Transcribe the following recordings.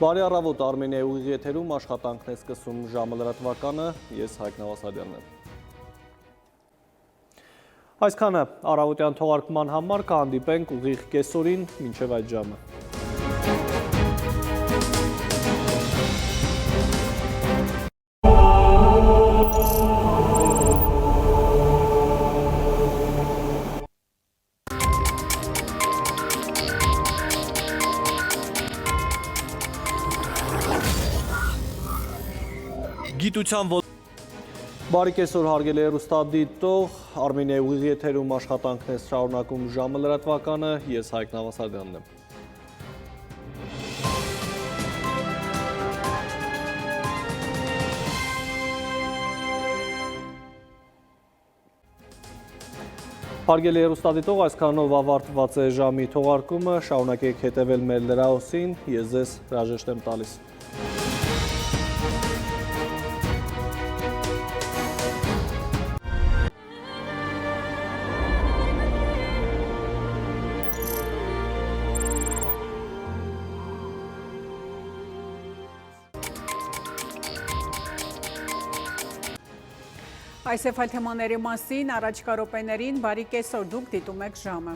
Բարի առավոտ, Արմենիայի ուղիղ եթերում աշխատանքն է սկսում ժամը լրատվականը, ես Հայկ Նավասարյանն եմ։ Այսքանը առավոտյան թողարկման համար կհանդիպենք ուղիղ կեսօրին մինչև այդ ժամը։ Բարի կեսօր հարգելի հեռուստադիտող, Արմենիայի ուղիղ եթերում աշխատանքն է շարունակում ժամը լրատվականը, ես Հայկ Նավասարյանն եմ։ Հարգելի հեռուստադիտող, այսքանով ավարտված է ժամի թողարկումը, շարունակեք հետևել մեր լրահոսին, ես ձեզ հրաժեշտ եմ տալիս։ Այսեփալ թեմաների մասին առաջիկա րոպեներին բարի կեսօր, դուք դիտում եք ժամը։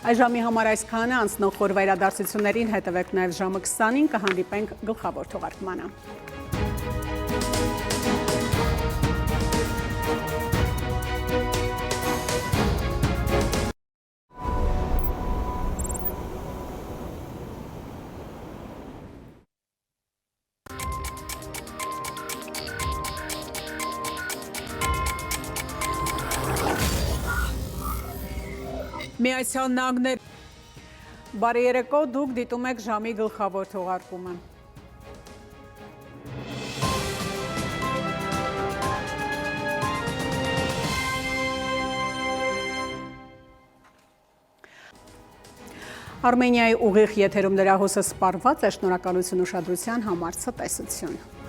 Այս ժամի համար այսքանը, անցնող օր վերադարձություններին հետևեք նաև ժամը 20-ին, կհանդիպենք գլխավոր թողարկմանը։ Միացյալ Նահանգներ Բարի երեկո, դուք դիտում եք ժամի գլխավոր թողարկումը։ Արմենիայի ուղիղ եթերում լրահոսը սպառված է, շնորհակալություն ուշադրության համար, ցտեսություն։